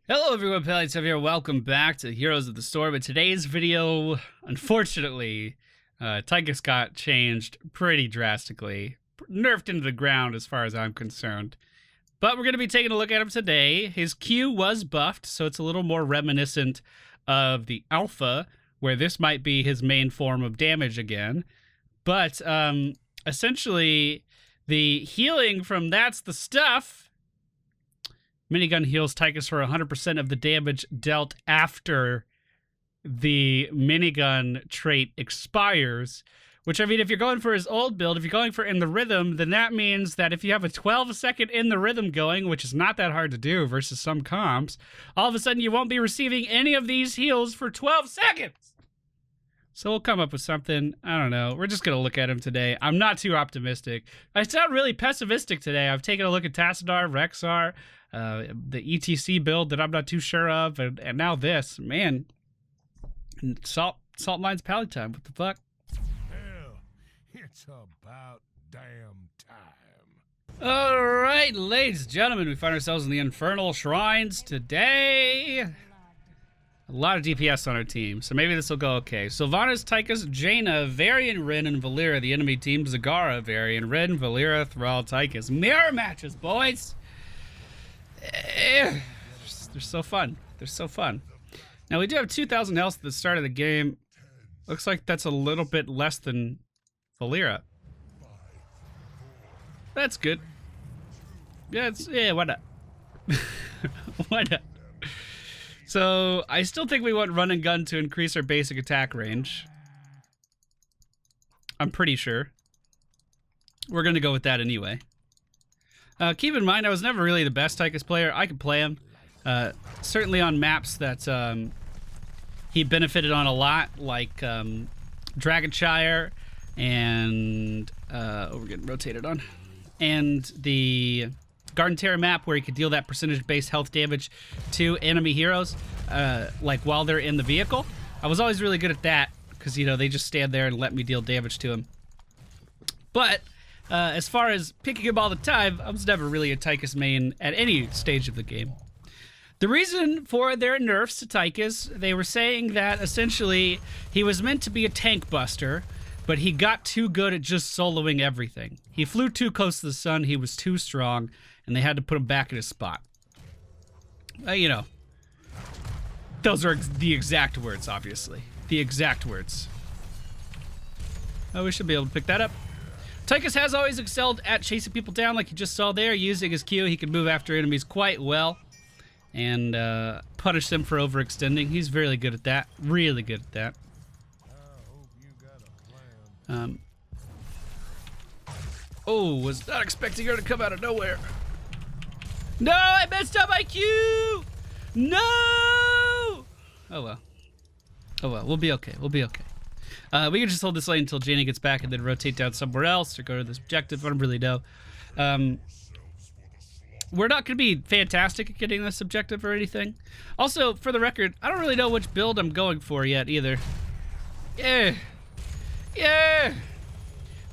Hello everyone, MFPallytime here. Welcome back to Heroes of the Storm. In today's video, unfortunately, Tychus got changed pretty drastically. Nerfed into the ground as far as I'm concerned. But we're going to be taking a look at him today. His Q was buffed, so it's a little more reminiscent of the Alpha, where this might be his main form of damage again. But essentially, the healing from That's the Stuff... Minigun heals Tychus for 100% of the damage dealt after the minigun trait expires. Which, I mean, if you're going for his old build, if you're going for In the Rhythm, then that means that if you have a 12-second In the Rhythm going, which is not that hard to do versus some comps, all of a sudden you won't be receiving any of these heals for 12 seconds! So we'll come up with something. I don't know. We're just going to look at him today. I'm not too optimistic. I sound really pessimistic today. I've taken a look at Tassadar, Rexar, the ETC build that I'm not too sure of, and now this. Man. Salt Mines MFPallytime. What the fuck? Hell, it's about damn time. Alright, ladies and gentlemen, we find ourselves in the Infernal Shrines today. A lot of DPS on our team, so maybe this will go okay. Sylvanas, Tychus, Jaina, Varian, Rin, and Valera. The enemy team, Zagara, Varian, Rin, Valera, Thrall, Tychus. Mirror matches, boys! They're so fun. They're so fun. Now, we do have 2,000 health at the start of the game. Looks like that's a little bit less than Valera. That's good. Yeah, why not? Why not? So, I still think we want run and gun to increase our basic attack range. I'm pretty sure. We're going to go with that anyway. Keep in mind, I was never really the best Tychus player. I could play him. Certainly on maps that he benefited on a lot, like Dragonshire and... we're getting rotated on. And the Garden Terror map where he could deal that percentage-based health damage to enemy heroes, like while they're in the vehicle. I was always really good at that, because, you know, they just stand there and let me deal damage to him. But... as far as picking him all the time, I was never really a Tychus main at any stage of the game. The reason for their nerfs to Tychus, they were saying that essentially he was meant to be a tank buster, but he got too good at just soloing everything. He flew too close to the sun, he was too strong, and they had to put him back in his spot. You know, those are the exact words, obviously. The exact words. Oh, we should be able to pick that up. Tychus has always excelled at chasing people down, like you just saw there. Using his Q, he can move after enemies quite well and punish them for overextending. He's really good at that. Really good at that. Oh, was not expecting her to come out of nowhere. No, I messed up my Q! No! Oh well. Oh well, we'll be okay. We'll be okay. We can just hold this lane until Jaina gets back and then rotate down somewhere else or go to this objective. I don't really know. We're not going to be fantastic at getting this objective or anything. Also, for the record, I don't really know which build I'm going for yet either. Yeah. Yeah.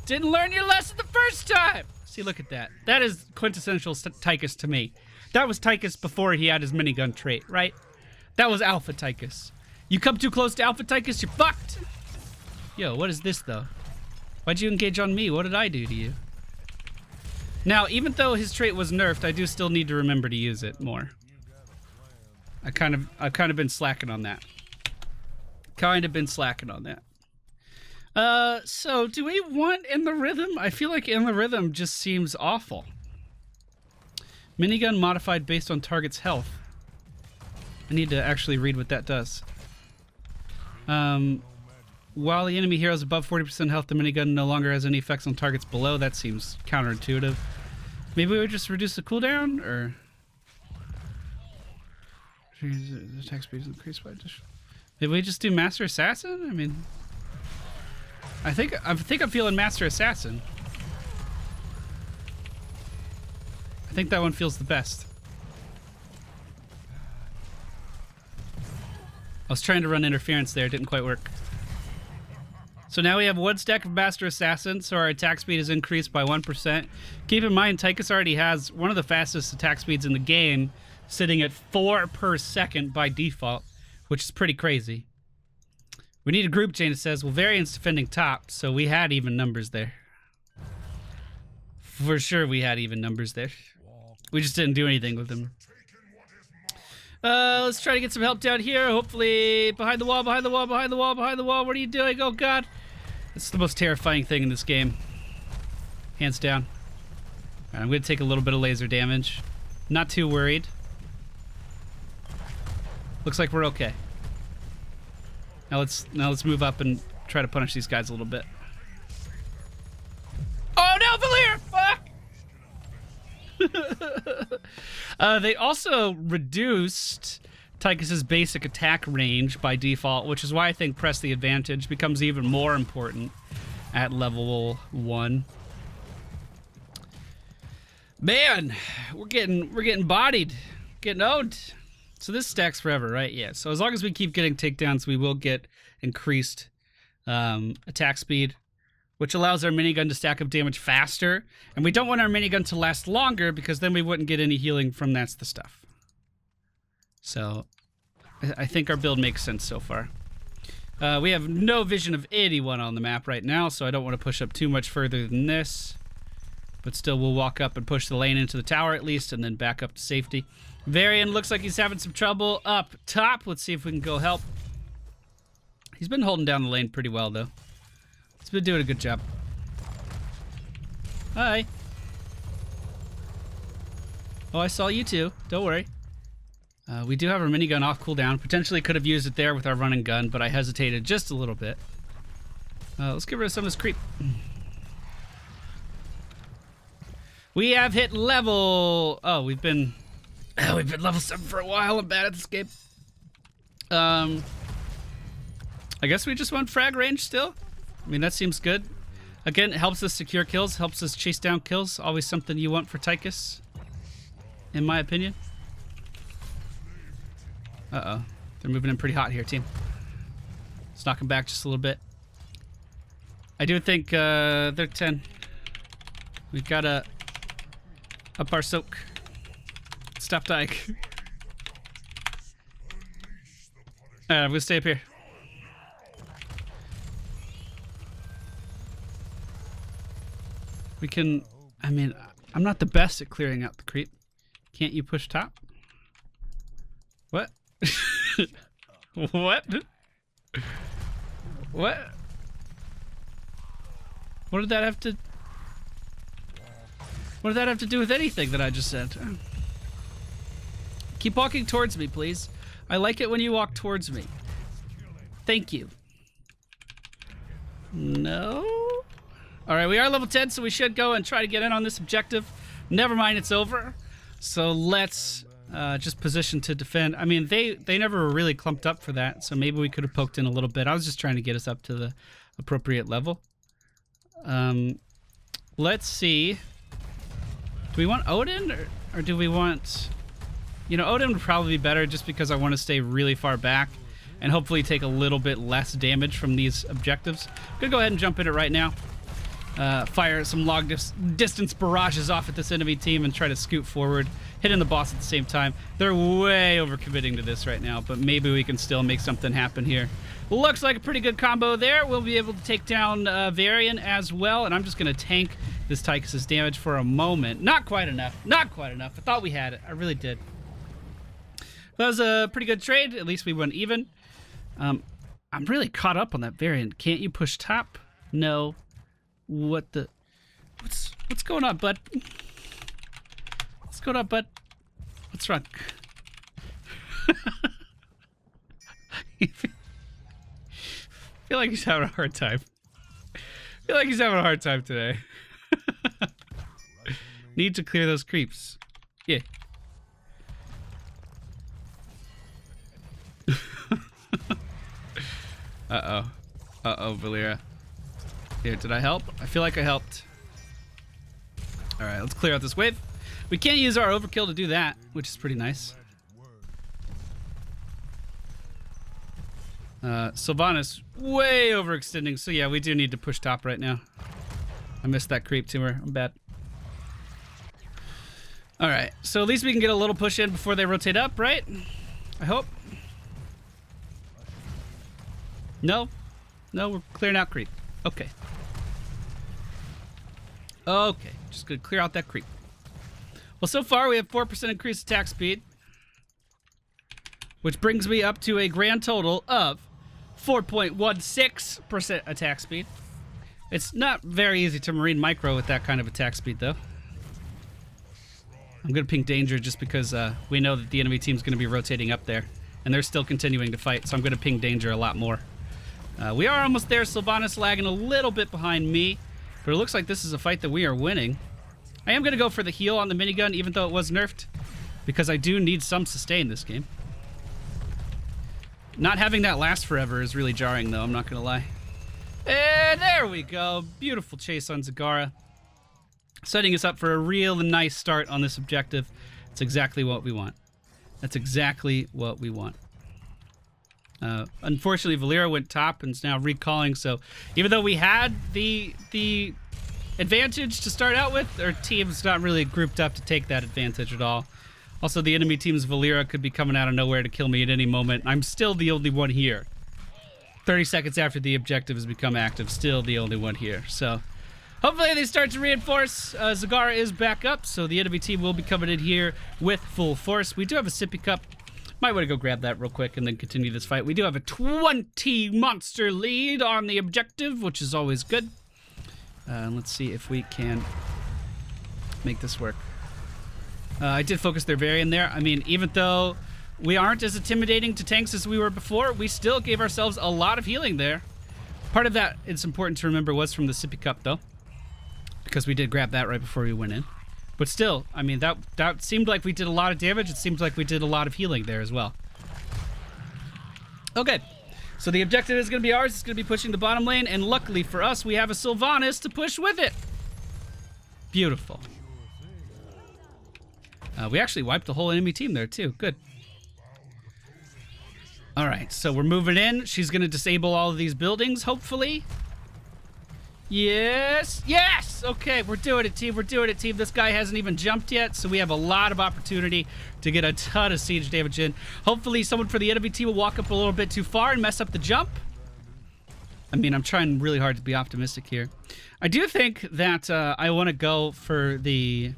Didn't learn your lesson the first time. See, look at that. That is quintessential Tychus to me. That was Tychus before he had his minigun trait, right? That was Alpha Tychus. You come too close to Alpha Tychus, you're fucked. Yo, what is this, though? Why'd you engage on me? What did I do to you? Now, even though his trait was nerfed, I do still need to remember to use it more. I've kind of been slacking on that. So do we want In the Rhythm? I feel like In the Rhythm just seems awful. Minigun modified based on target's health. I need to actually read what that does. While the enemy hero is above 40% health, the minigun no longer has any effects on targets below. That seems counterintuitive. Maybe we would just reduce the cooldown, or... The attack speed is increased by additional... Maybe we just do Master Assassin? I mean... I think I'm feeling Master Assassin. I think that one feels the best. I was trying to run interference there, it didn't quite work. So now we have one stack of Master Assassin, so our attack speed is increased by 1%. Keep in mind, Tychus already has one of the fastest attack speeds in the game, sitting at 4 per second by default, which is pretty crazy. We need a group chain, it says. Well, Varian's defending top, so we had even numbers there. For sure we had even numbers there. We just didn't do anything with them. Let's try to get some help down here. Hopefully behind the wall, behind the wall, behind the wall, behind the wall. What are you doing? Oh, God. This is the most terrifying thing in this game. Hands down. All right, I'm going to take a little bit of laser damage. Not too worried. Looks like we're okay. Now let's move up and try to punish these guys a little bit. Oh no, Valier! Fuck! They also reduced Tychus's basic attack range by default, which is why I think press the advantage becomes even more important at level 1. Man, we're getting bodied, getting owned. So this stacks forever, right? Yeah. So as long as we keep getting takedowns, we will get increased attack speed, which allows our minigun to stack up damage faster. And we don't want our minigun to last longer because then we wouldn't get any healing from that's the stuff. So I think our build makes sense so far. We have no vision of anyone on the map right now, so I don't want to push up too much further than this. But still, we'll walk up and push the lane into the tower at least, and then back up to safety. Varian looks like he's having some trouble up top. Let's see if we can go help. He's been holding down the lane pretty well, though. He's been doing a good job. Hi. Oh, I saw you too. Don't worry. We do have our minigun off cooldown. Potentially could have used it there with our running gun, but I hesitated just a little bit. Let's get rid of some of this creep. We have hit level... Oh, we've been level 7 for a while. I'm bad at this game. I guess we just want frag range still. I mean, that seems good. Again, it helps us secure kills, helps us chase down kills. Always something you want for Tychus, in my opinion. Uh-oh. They're moving in pretty hot here, team. Let's knock them back just a little bit. I do think they're 10. We've got to up our soak. Stop dying. Alright, I'm gonna stay up here. We can... I mean, I'm not the best at clearing out the creep. Can't you push top? What? What? What? What did that have to... What did that have to do with anything that I just said? Keep walking towards me, please. I like it when you walk towards me. Thank you. No? Alright, we are level 10, so we should go and try to get in on this objective. Never mind, it's over. So let's just position to defend. I mean, they never were really clumped up for that, so maybe we could have poked in a little bit. I was just trying to get us up to the appropriate level. Let's see. Do we want Odin, or do we want... You know, Odin would probably be better just because I want to stay really far back and hopefully take a little bit less damage from these objectives. I'm gonna go ahead and jump in it right now. Fire some long distance barrages off at this enemy team and try to scoot forward, hitting the boss at the same time. They're way overcommitting to this right now, but maybe we can still make something happen here. Looks like a pretty good combo there. We'll be able to take down Varian as well, and I'm just gonna tank this Tychus' damage for a moment. Not quite enough. Not quite enough. I thought we had it. I really did. That was a pretty good trade. At least we went even. I'm really caught up on that Varian. Can't you push top? No. What the... What's going on, bud? What's going on, bud? What's wrong? I feel like he's having a hard time. I feel like he's having a hard time today. Need to clear those creeps. Yeah. Uh-oh. Uh-oh, Valera. Here, did I help? I feel like I helped. Alright, let's clear out this wave. We can't use our overkill to do that, which is pretty nice. Sylvanas way overextending, so yeah, we do need to push top right now. I missed that creep tumor. I'm bad. All right, so at least we can get a little push in before they rotate up, right? I hope. No, we're clearing out creep. Okay. Okay, just gonna clear out that creep. Well, so far we have 4% increased attack speed, which brings me up to a grand total of 4.16% attack speed. It's not very easy to marine micro with that kind of attack speed, though. I'm gonna ping danger just because we know that the enemy team's gonna be rotating up there, and they're still continuing to fight, so I'm gonna ping danger a lot more. We are almost there. Sylvanas lagging a little bit behind me, but it looks like this is a fight that we are winning. I am gonna go for the heal on the minigun, even though it was nerfed, because I do need some sustain this game. Not having that last forever is really jarring, though, I'm not gonna lie. And there we go. Beautiful chase on Zagara. Setting us up for a real nice start on this objective. It's exactly what we want. That's exactly what we want. Unfortunately, Valera went top and is now recalling, so even though we had the advantage to start out with, our team's not really grouped up to take that advantage at all. Also, the enemy team's Valera could be coming out of nowhere to kill me at any moment. I'm still the only one here. 30 seconds after the objective has become active, still the only one here. So hopefully they start to reinforce. Zagara is back up, so the enemy team will be coming in here with full force. We do have a sippy cup. Might want to go grab that real quick and then continue this fight. We do have a 20 monster lead on the objective, which is always good. Let's see if we can make this work. I did focus their Varian there. I mean, even though we aren't as intimidating to tanks as we were before, we still gave ourselves a lot of healing there. Part of that, it's important to remember, was from the sippy cup, though, because we did grab that right before we went in. But still, I mean, that seemed like we did a lot of damage. It seems like we did a lot of healing there as well. Okay, so the objective is going to be ours. It's going to be pushing the bottom lane, and luckily for us, we have a Sylvanas to push with it. Beautiful. We actually wiped the whole enemy team there, too. Good. All right, so we're moving in. She's going to disable all of these buildings, hopefully. Yes. Yes! Okay, we're doing it, team. We're doing it, team. This guy hasn't even jumped yet, so we have a lot of opportunity to get a ton of siege damage in. Hopefully, someone for the enemy team will walk up a little bit too far and mess up the jump. I mean, I'm trying really hard to be optimistic here. I do think that I want to go for the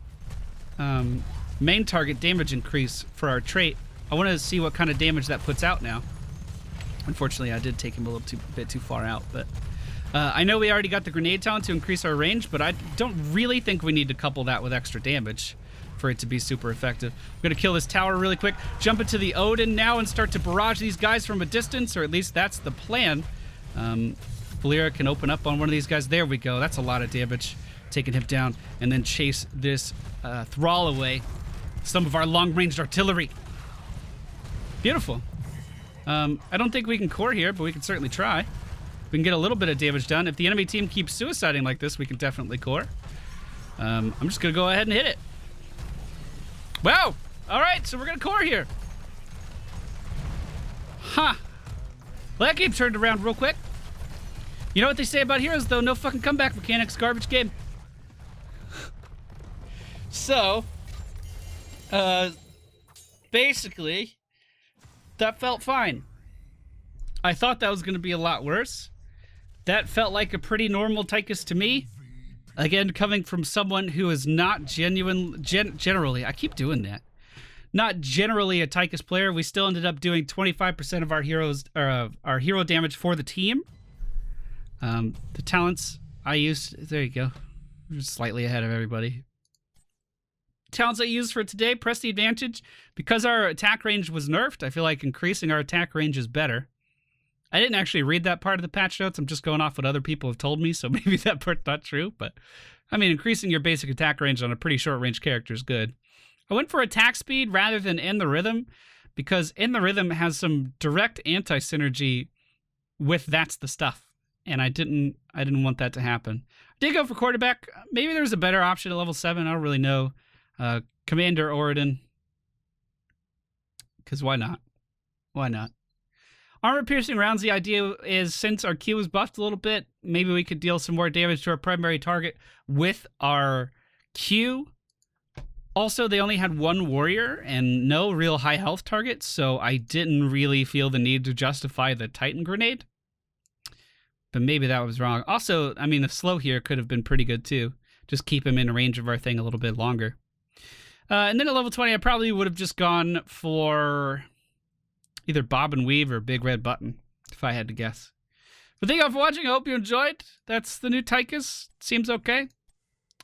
main target damage increase for our trait. I want to see what kind of damage that puts out now. Unfortunately, I did take him a little bit too far out, but I know we already got the grenade talent to increase our range, but I don't really think we need to couple that with extra damage for it to be super effective. I'm going to kill this tower really quick, jump into the Odin now and start to barrage these guys from a distance, or at least that's the plan. Valera can open up on one of these guys. There we go. That's a lot of damage. Taking him down, and then chase this Thrall away. Some of our long-ranged artillery. Beautiful. I don't think we can core here, but we can certainly try. We can get a little bit of damage done. If the enemy team keeps suiciding like this, we can definitely core. I'm just going to go ahead and hit it. Wow! All right, so we're going to core here. Huh. Well, that game turned around real quick. You know what they say about heroes, though? No fucking comeback mechanics. Garbage game. So, basically, that felt fine. I thought that was going to be a lot worse. That felt like a pretty normal Tychus to me. Again, coming from someone who is not generally, I keep doing that. Not generally a Tychus player. We still ended up doing 25% of our heroes, our hero damage for the team. The talents I used, there you go. I'm just slightly ahead of everybody. Talents I used for today, press the advantage. Because our attack range was nerfed, I feel like increasing our attack range is better. I didn't actually read that part of the patch notes. I'm just going off what other people have told me, so maybe that part's not true. But, I mean, increasing your basic attack range on a pretty short-range character is good. I went for attack speed rather than In the Rhythm, because In the Rhythm has some direct anti-synergy with That's the Stuff. And I didn't want that to happen. I did go for quarterback. Maybe there's a better option at level 7. I don't really know. Commander Oridon. Because why not? Why not? Armor-piercing rounds, the idea is since our Q is buffed a little bit, maybe we could deal some more damage to our primary target with our Q. Also, they only had one warrior and no real high health targets, so I didn't really feel the need to justify the Titan grenade. But maybe that was wrong. Also, I mean, the slow here could have been pretty good too. Just keep him in range of our thing a little bit longer. And then at level 20, I probably would have just gone for either Bob and Weave or Big Red Button, if I had to guess. But thank you all for watching. I hope you enjoyed. That's the new Tychus. Seems okay.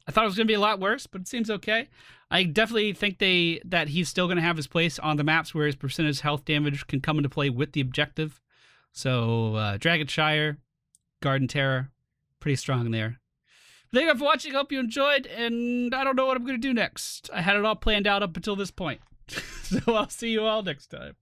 I thought it was going to be a lot worse, but it seems okay. I definitely think that he's still going to have his place on the maps where his percentage health damage can come into play with the objective. So, Dragonshire, Garden Terror, pretty strong there. Thank you all for watching. I hope you enjoyed, and I don't know what I'm going to do next. I had it all planned out up until this point. So I'll see you all next time.